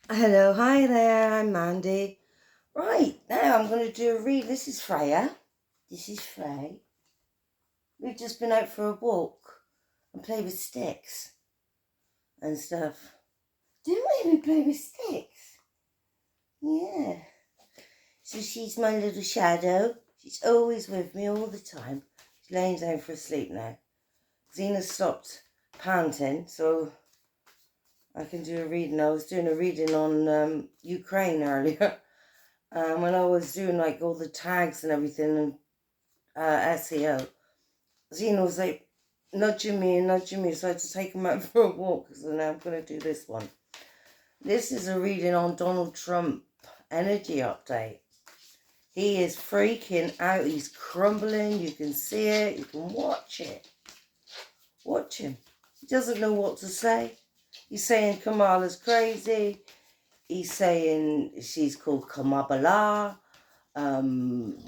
Hello, hi there, I'm Mandy. Right, now I'm going to do a read. This is Freya. This is Frey. We've just been out for a walk and play with sticks and stuff. Do we play with sticks? Yeah. So she's my little shadow. She's always with me all the time. She's laying down for a sleep now. Xena stopped panting, so I can do a reading. I was doing a reading on Ukraine earlier. When I was doing like all the tags and everything and SEO, Zena was like nudging me, so I had to take him out for a walk. So now I'm going to do this one. This is a reading on Donald Trump energy update. He is freaking out. He's crumbling. You can see it. You can watch it. Watch him. He doesn't know what to say. He's saying Kamala's crazy. He's saying she's called Kamabala. I don't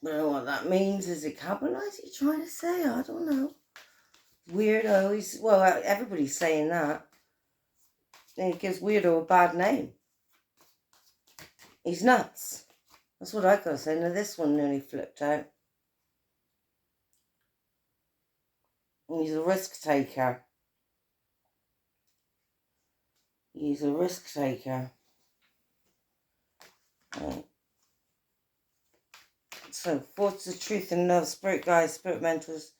know what that means. Is it Kabbalah? Is he trying to say? I don't know. Weirdo. Well, everybody's saying that. And it gives Weirdo a bad name. He's nuts. That's what I gotta say. Now this one nearly flipped out. He's a risk taker. He's a risk taker. Right. So, what's the truth and love? Spirit guides, spirit mentors.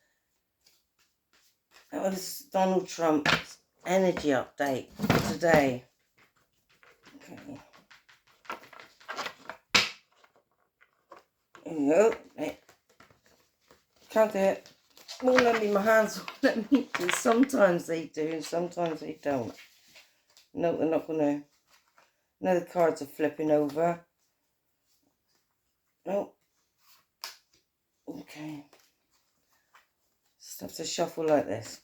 That was Donald Trump's energy update for today. Okay. There you go. Right. Can't do it. Won't let me, my hands won't let me. Sometimes they do and sometimes they don't. No, they're not gonna. No, the cards are flipping over. No. Okay. Just have to shuffle like this.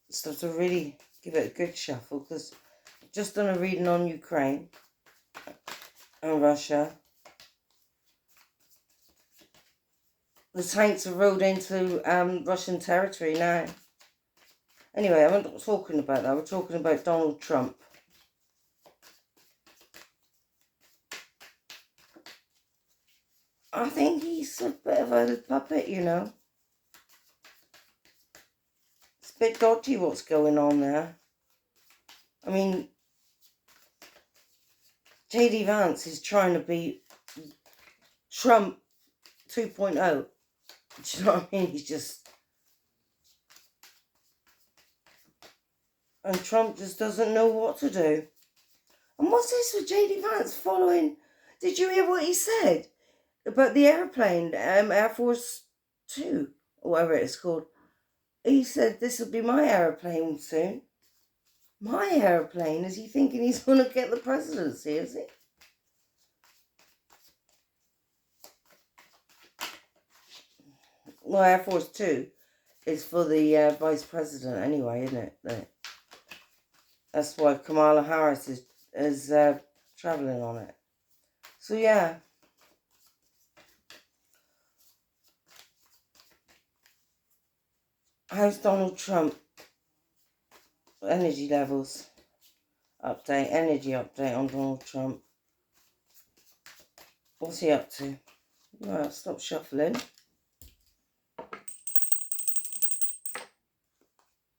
Just have to really give it a good shuffle because I've just done a reading on Ukraine and Russia. The tanks have rolled into Russian territory now. Anyway, I'm not talking about that. We're talking about Donald Trump. I think he's a bit of a puppet, you know. It's a bit dodgy what's going on there. I mean, J.D. Vance is trying to be Trump 2.0. Do you know what I mean? He's just... And Trump just doesn't know what to do. And what's this with J.D. Vance following? Did you hear what he said about the airplane, Air Force 2, or whatever it's called? He said, this will be my airplane soon. My airplane? Is he thinking he's going to get the presidency, is he? Well, Air Force 2 is for the vice president anyway, isn't it? That's why Kamala Harris is traveling on it. So, yeah. How's Donald Trump? Energy levels. Update. Energy update on Donald Trump. What's he up to? Right, stop shuffling.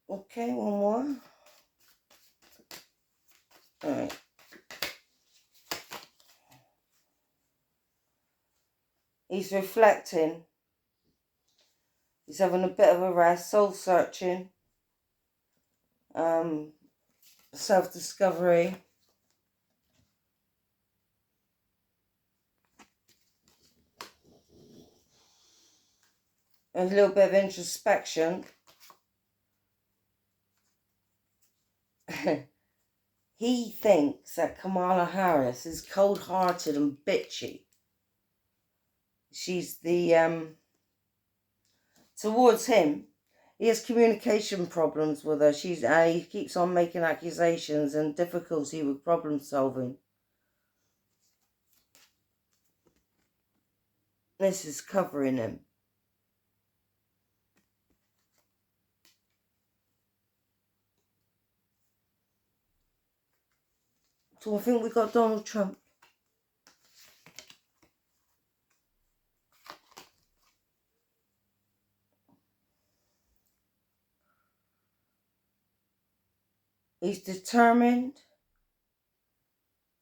Okay, one more. Alright. He's reflecting. He's having a bit of a rest, soul searching, self-discovery. A little bit of introspection. He thinks that Kamala Harris is cold-hearted and bitchy. She's the, towards him, he has communication problems with her. He keeps on making accusations and difficulty with problem solving. This is covering him. So I think we got Donald Trump. He's determined.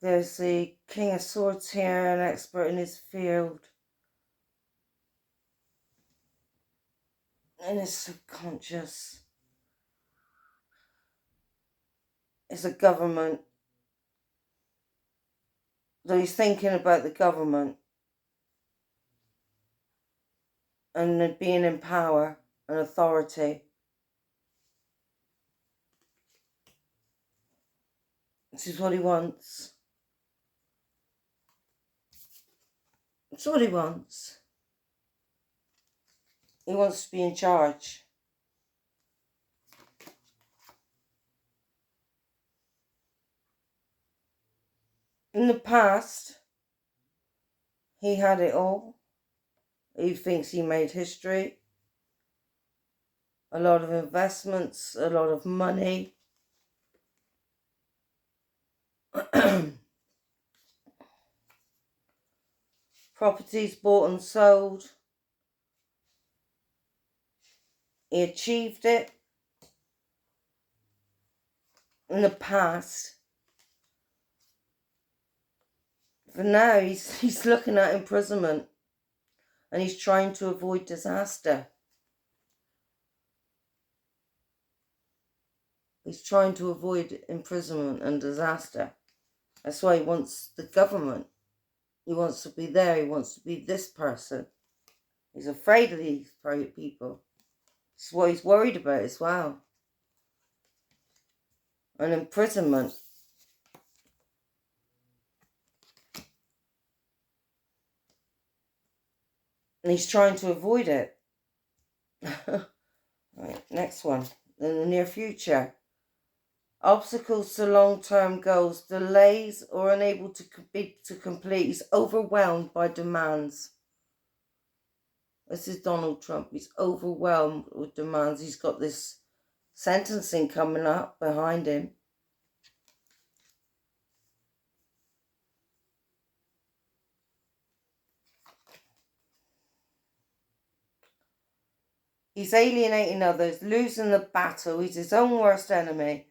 There's the King of Swords here, an expert in his field. In his subconscious. It's a government. So he's thinking about the government and being in power and authority. This is what he wants. It's what he wants. He wants to be in charge. In the past, he had it all. He thinks he made history. A lot of investments, a lot of money. Properties bought and sold. He achieved it. In the past. For now, he's looking at imprisonment. And he's trying to avoid disaster. He's trying to avoid imprisonment and disaster. That's why he wants the government. He wants to be there. He wants to be this person. He's afraid of these people. It's what he's worried about as well. And imprisonment. And he's trying to avoid it. Right, next one. In the near future. Obstacles to long-term goals. Delays or unable to complete. He's overwhelmed by demands. This is Donald Trump. He's overwhelmed with demands. He's got this sentencing coming up behind him. He's alienating others, losing the battle. He's his own worst enemy.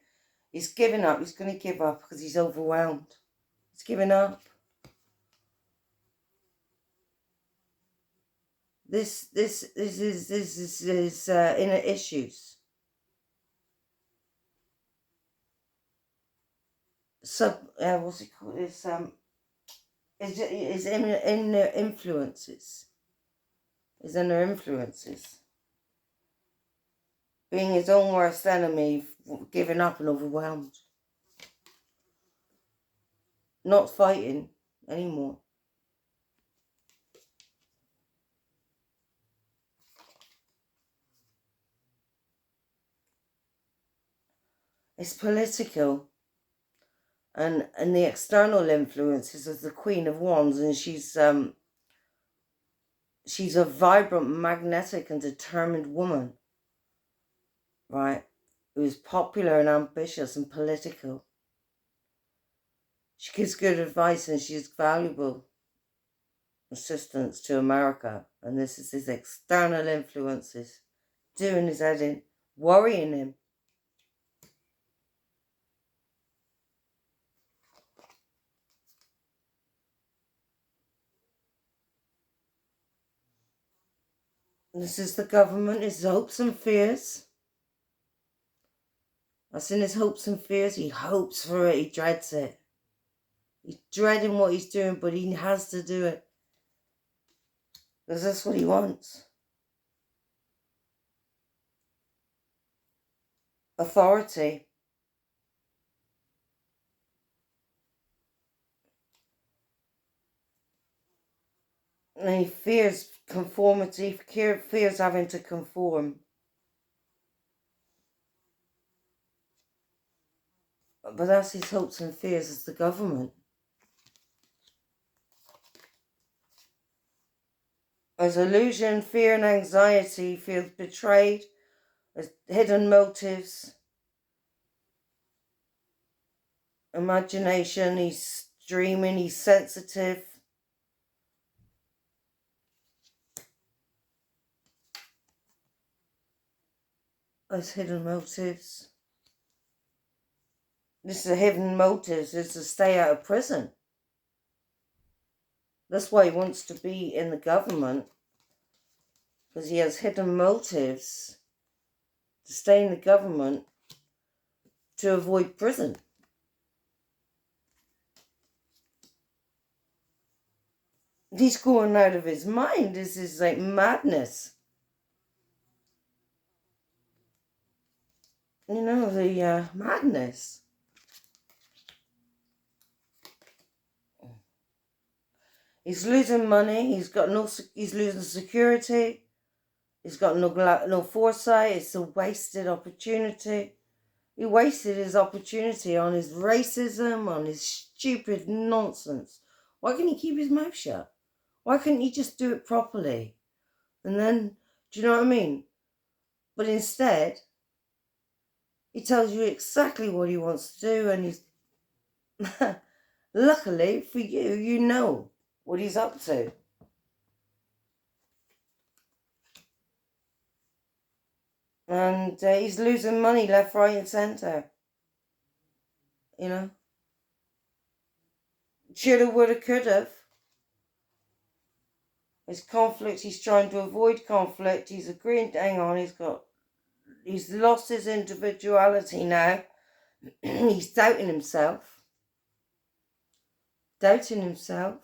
He's giving up. He's going to give up because he's overwhelmed. He's giving up. This is inner issues. What's it called? It's inner influences. His inner influences. Being his own worst enemy, giving up and overwhelmed. Not fighting anymore. It's political. And the external influences of the Queen of Wands, and she's a vibrant, magnetic and determined woman, right, who's popular and ambitious and political. She gives good advice and she's valuable assistance to America. And this is his external influences doing his head in, worrying him. This is the government, his hopes and fears. That's in his hopes and fears. He hopes for it, he dreads it. He's dreading what he's doing, but he has to do it. Because that's what he wants. Authority. And he fears conformity, fears having to conform. But that's his hopes and fears as the government. There's illusion, fear and anxiety, feels betrayed, there's hidden motives. imagination, he's dreaming, he's sensitive. There's hidden motives. This is a hidden motives, is to stay out of prison. That's why he wants to be in the government, because he has hidden motives to stay in the government to avoid prison. He's going out of his mind. This is like madness. You know, the madness. He's losing money. He's losing security. He's got no foresight. It's a wasted opportunity. He wasted his opportunity on his racism, on his stupid nonsense. Why can't he keep his mouth shut? Why couldn't he just do it properly? And then, do you know what I mean? But instead, he tells you exactly what he wants to do, and he's luckily for you, you know what he's up to. And he's losing money left, right, and centre. You know, shoulda, woulda, coulda. His conflict, he's trying to avoid conflict. He's agreeing to hang on. He's lost his individuality now. He's doubting himself. Doubting himself.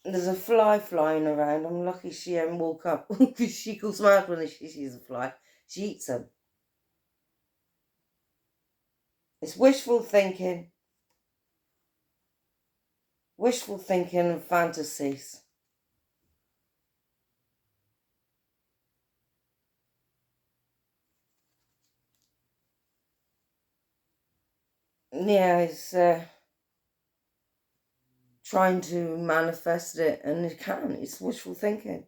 There's a fly flying around. I'm lucky she hasn't woke up, because she goes mad when she sees a fly. She eats them. It's wishful thinking. Wishful thinking and fantasies. Yeah, he's trying to manifest it, and he can't. It's wishful thinking.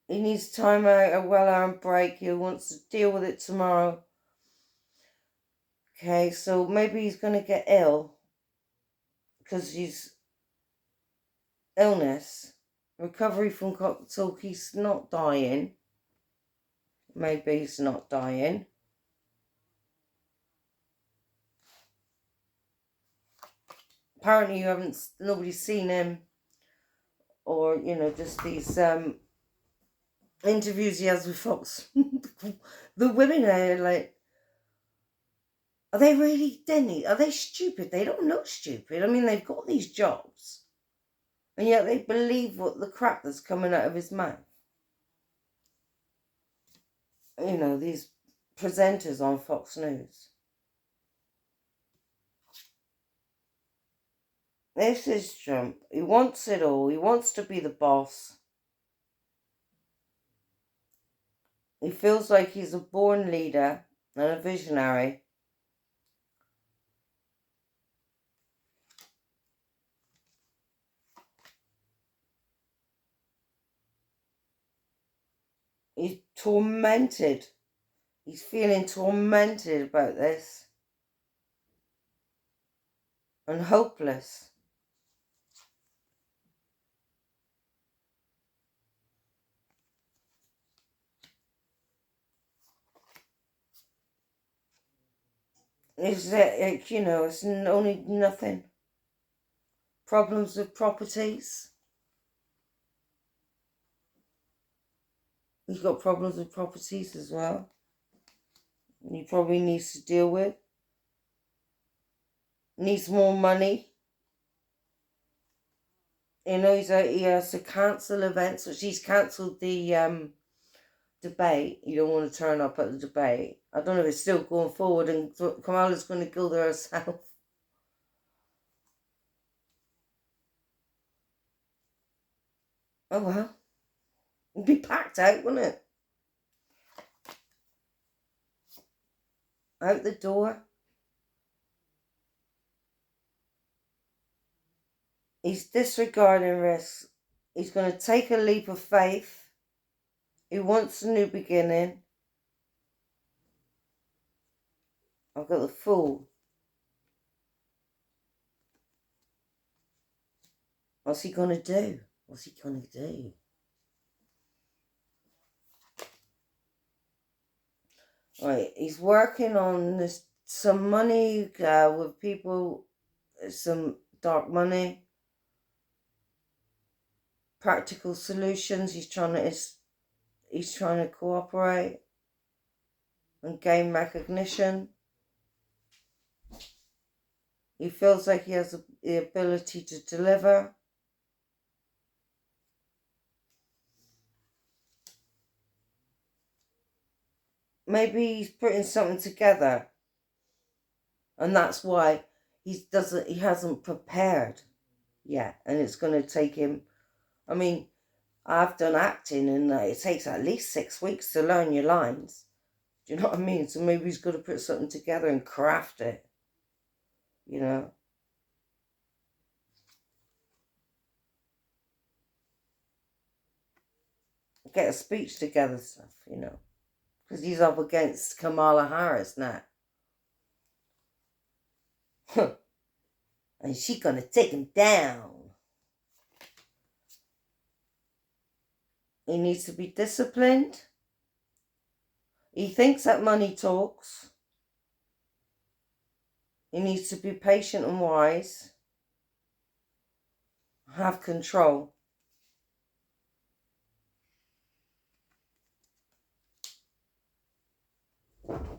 He needs time out, a well-earned break. He wants to deal with it tomorrow. Okay, so maybe he's going to get ill because he's illness. Recovery from talk. He's not dying. Maybe he's not dying. Apparently nobody's seen him, or, just these interviews he has with Fox. The women are like, are they really denny? Are they stupid? They don't look stupid. I mean, they've got these jobs, and yet they believe what the crap that's coming out of his mouth. These presenters on Fox News. This is Trump. He wants it all. He wants to be the boss. He feels like he's a born leader and a visionary. He's tormented. He's feeling tormented about this. And hopeless. It's only nothing. Problems with properties. He's got problems with properties as well. He probably needs to deal with. Needs more money. He has to cancel events, which he's cancelled the debate. You don't want to turn up at the debate. I don't know if it's still going forward, and Kamala's going to go there herself. Oh well. It'd be packed out, wouldn't it? Out the door. He's disregarding risks. He's going to take a leap of faith. He wants a new beginning. I've got the Fool. What's he going to do? What's he going to do? Right, he's working on this, some money with people, some dark money, practical solutions. He's trying to cooperate and gain recognition. He feels like he has the ability to deliver. Maybe he's putting something together, and that's why he hasn't prepared yet, and it's going to take him. I mean, I've done acting, and it takes at least 6 weeks to learn your lines. Do you know what I mean? So maybe he's got to put something together and craft it. You know. Get a speech together, stuff. You know, because he's up against Kamala Harris now. And she's gonna take him down. He needs to be disciplined. He thinks that money talks. He needs to be patient and wise. Have control.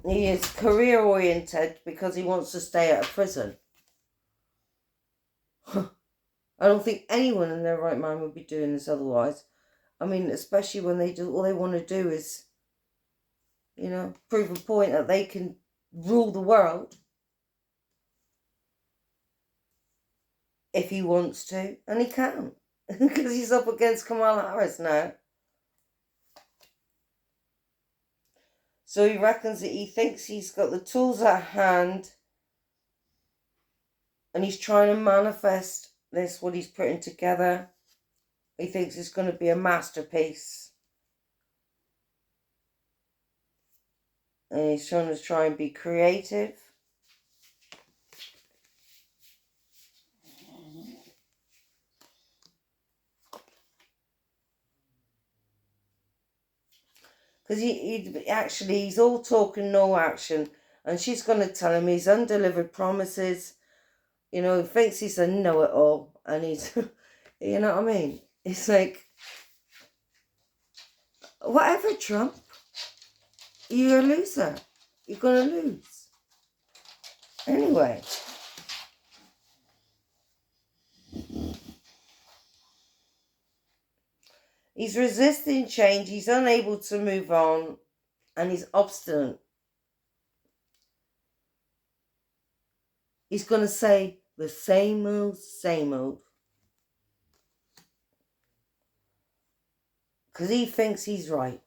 He is career oriented because he wants to stay out of prison. I don't think anyone in their right mind would be doing this otherwise. I mean, especially when all they want to do is, you know, prove a point that they can rule the world. If he wants to, and he can. Because he's up against Kamala Harris now. So he reckons that he thinks he's got the tools at hand, and he's trying to manifest this, what he's putting together. He thinks it's going to be a masterpiece. And he's trying to be creative. Because he's all talk and no action. And she's going to tell him he's undelivered promises. You know, he thinks he's a know-it-all. And he's, you know what I mean? It's like, whatever, Trump. You're a loser. You're going to lose. Anyway. He's resisting change. He's unable to move on. And he's obstinate. He's going to say the same old, same old. Because he thinks he's right.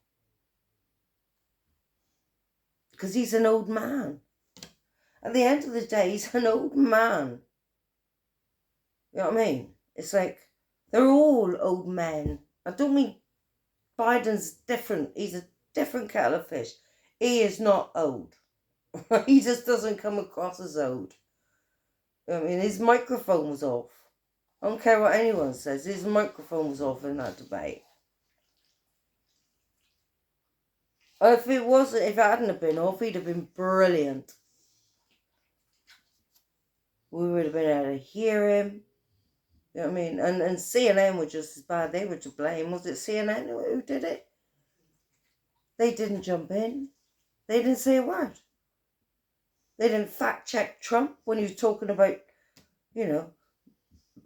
Because he's an old man. At the end of the day, he's an old man. You know what I mean? It's like, they're all old men. I don't mean Biden's different. He's a different kettle of fish. He is not old. He just doesn't come across as old. You know what I mean? His microphone was off. I don't care what anyone says. His microphone was off in that debate. If it hadn't have been off, he'd have been brilliant. We would have been able to hear him. You know what I mean? And CNN were just as bad. They were to blame. Was it CNN who did it? They didn't jump in. They didn't say a word. They didn't fact check Trump when he was talking about, you know,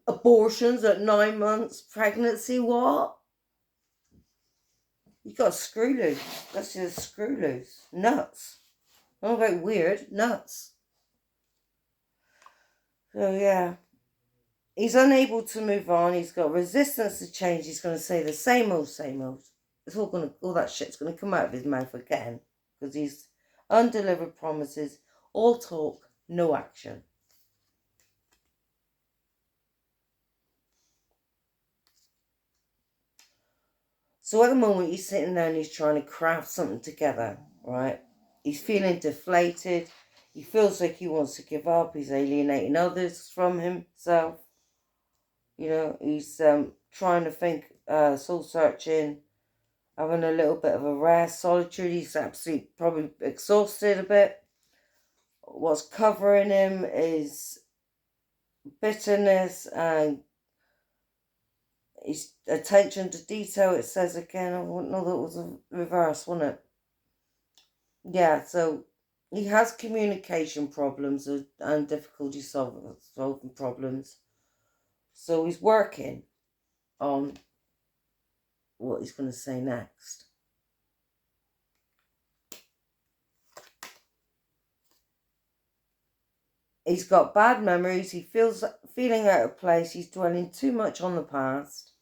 abortions at 9 months, pregnancy. What? You got a screw loose. That's just a screw loose. Nuts. Not about weird. Nuts. So yeah. He's unable to move on. He's got resistance to change. He's going to say the same old, same old. It's all that shit's going to come out of his mouth again. Because he's undelivered promises. All talk, no action. So at the moment, he's sitting there and he's trying to craft something together, right? He's feeling deflated. He feels like he wants to give up. He's alienating others from himself. You know, he's trying to think, soul searching, having a little bit of a rest, solitude. He's absolutely probably exhausted a bit. What's covering him is bitterness and his attention to detail. It says again, I wouldn't know that it was a reverse, wasn't it? Yeah, so he has communication problems and difficulty solving problems. So he's working on what he's going to say next. He's got bad memories. He feeling out of place. He's dwelling too much on the past.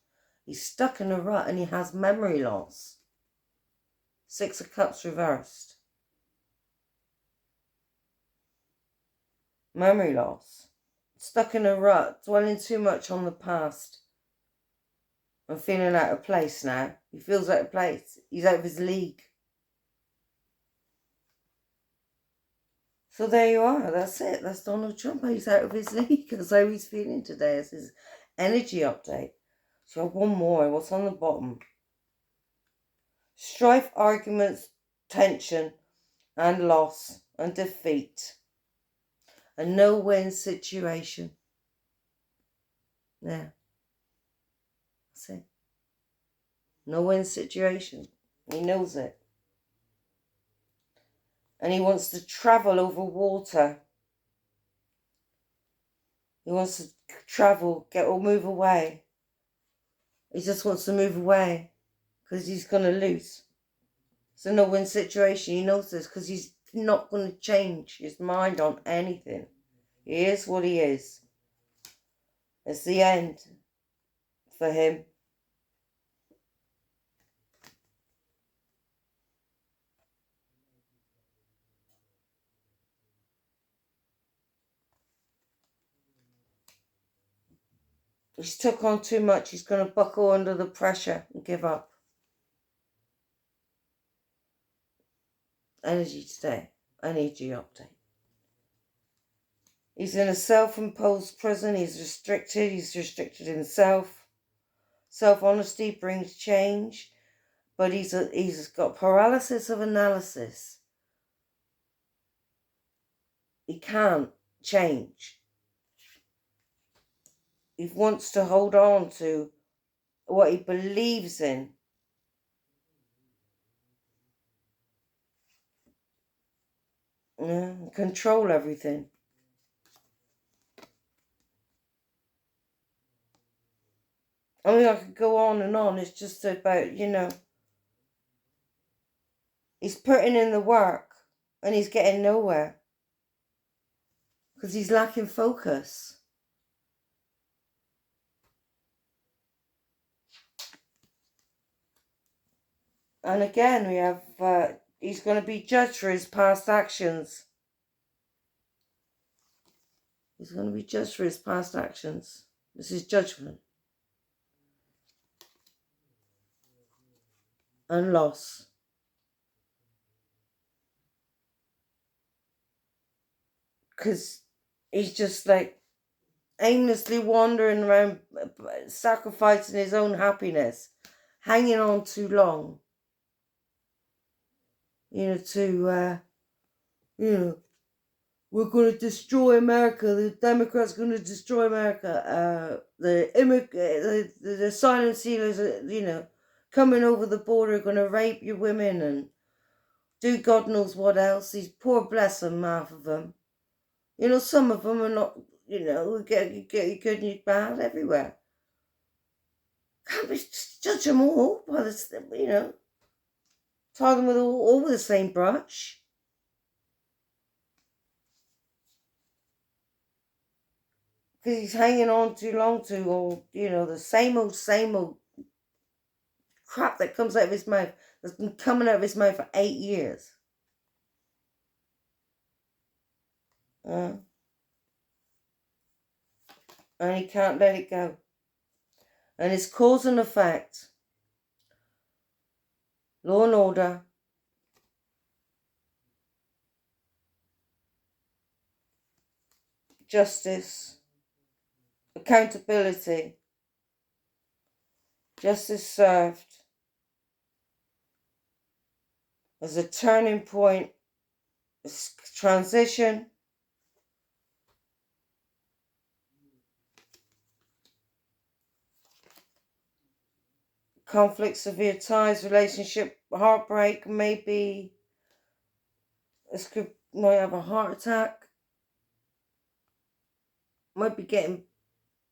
He's stuck in a rut and he has memory loss. 6 of Cups reversed. Memory loss. Stuck in a rut, dwelling too much on the past. And feeling out of place now. He feels out of place. He's out of his league. So there you are. That's it. That's Donald Trump. He's out of his league. That's how he's feeling today. It's his energy update. So I have one more. What's on the bottom? Strife, arguments, tension, and loss, and defeat. A no-win situation. Yeah. That's it. No-win situation. He knows it. And he wants to travel over water. He wants to travel, move away. He just wants to move away because he's going to lose. It's a no-win situation. He knows this because he's not going to change his mind on anything. He is what he is. It's the end for him. He's took on too much. He's going to buckle under the pressure and give up. Energy today. Energy update. He's in a self-imposed prison. He's restricted. He's restricted himself. Self-honesty brings change. But he's got paralysis of analysis. He can't change. He wants to hold on to what he believes in. Yeah, control everything. I mean, I could go on and on. It's just about, he's putting in the work and he's getting nowhere because he's lacking focus. And again, we have, he's going to be judged for his past actions. He's going to be judged for his past actions. This is judgment. And loss. Because he's just like aimlessly wandering around, sacrificing his own happiness, hanging on too long. We're going to destroy America. The Democrats are going to destroy America. The asylum sealers, coming over the border are going to rape your women and do God knows what else. These poor, bless them, half of them. Some of them are not, you get good and you bad everywhere. Can't be judge them all by the, tie them with all with the same brush. Because he's hanging on too long to all, the same old crap that comes out of his mouth. That's been coming out of his mouth for 8 years. And he can't let it go. And it's cause and effect. Law and order. Justice. Accountability. Justice served. As a turning point. Transition. Conflict, severe ties, relationship, heartbreak, maybe this might have a heart attack, might be getting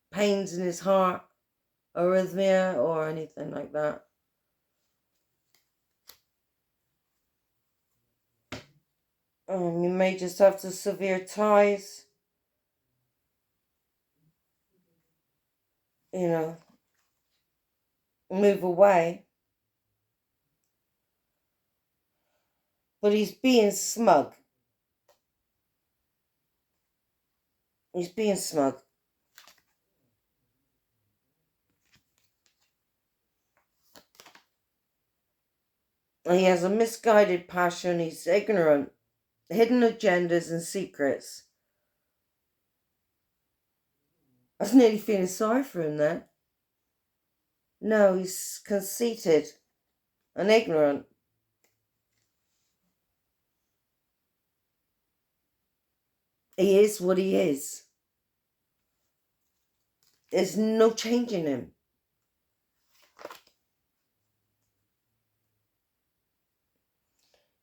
pains in his heart, arrhythmia, or anything like that. You may just have to severe ties, you know, move away. But he's being smug. He's being smug. And he has a misguided passion. He's ignorant. Hidden agendas and secrets. I was nearly feeling sorry for him then. No, he's conceited and ignorant. He is what he is. There's no changing him.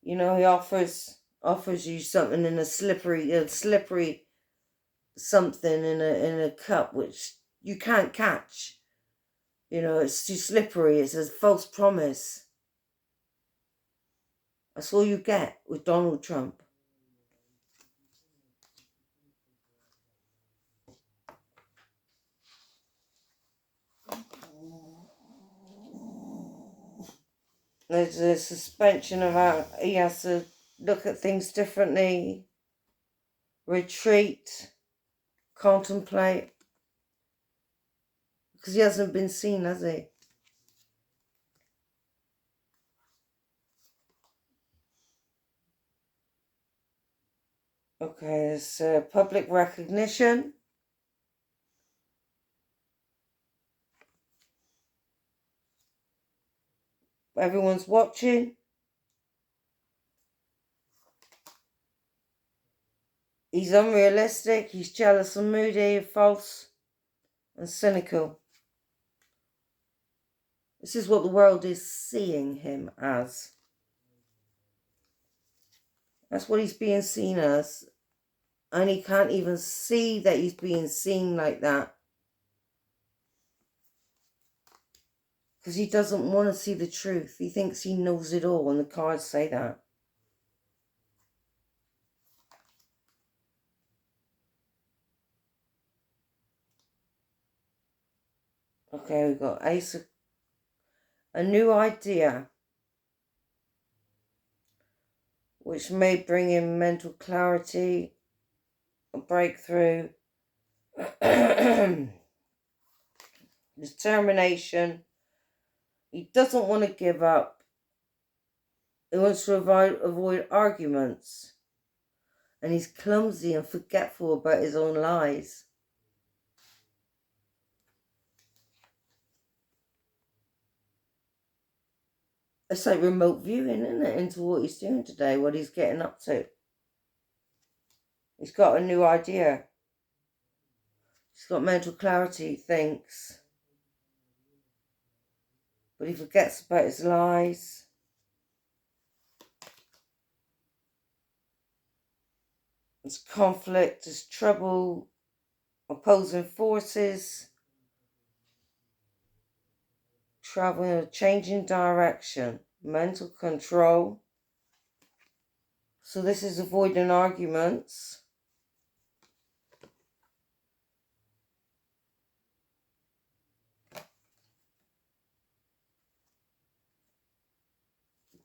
You know, he offers you something in a slippery something in a cup which you can't catch. You know, it's too slippery. It's a false promise. That's all you get with Donald Trump. There's a suspension of how he has to look at things differently, retreat, contemplate, because he hasn't been seen, has he? Okay, there's public recognition. Everyone's watching. He's unrealistic, he's jealous and moody, false and cynical. This is what the world is seeing him as. That's what he's being seen as. And he can't even see that he's being seen like that. Because he doesn't want to see the truth. He thinks he knows it all, and the cards say that. Okay, we've got Ace of... A new idea, which may bring him mental clarity, a breakthrough, determination. He doesn't want to give up. He wants to avoid arguments. And he's clumsy and forgetful about his own lies. It's like remote viewing, isn't it, into what he's doing today, what he's getting up to. He's got a new idea. He's got mental clarity, he thinks. But he forgets about his lies. There's conflict, there's trouble, opposing forces, traveling in a changing direction, mental control. So this is avoiding arguments.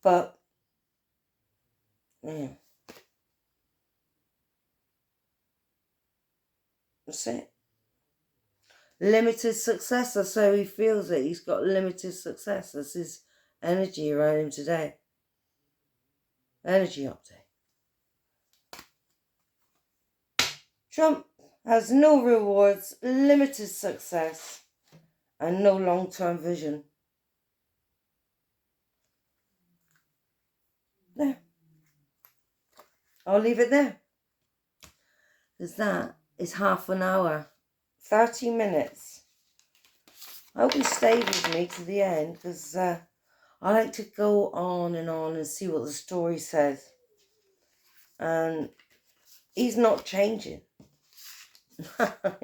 But, yeah. That's it. Limited success, that's how he feels it. He's got limited success. That's his energy around him today. Energy update. Trump has no rewards, limited success, and no long-term vision. There. I'll leave it there. Because that is half an hour. 30 minutes. I hope you stayed with me to the end, because I like to go on and see what the story says. And he's not changing.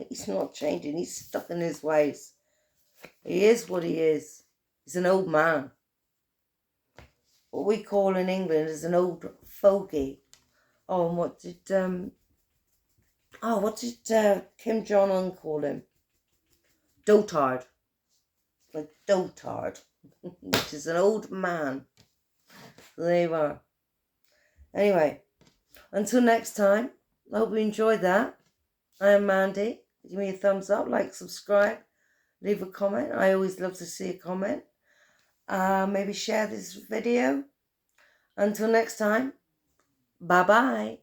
He's not changing. He's stuck in his ways. He is what he is. He's an old man. What we call in England is an old fogey. Oh, and what did Kim Jong-un call him? Dotard. Like dotard. Which is an old man. So there you are. Anyway, until next time, I hope you enjoyed that. I am Mandy. Give me a thumbs up, like, subscribe, leave a comment. I always love to see a comment. Maybe share this video. Until next time, bye-bye.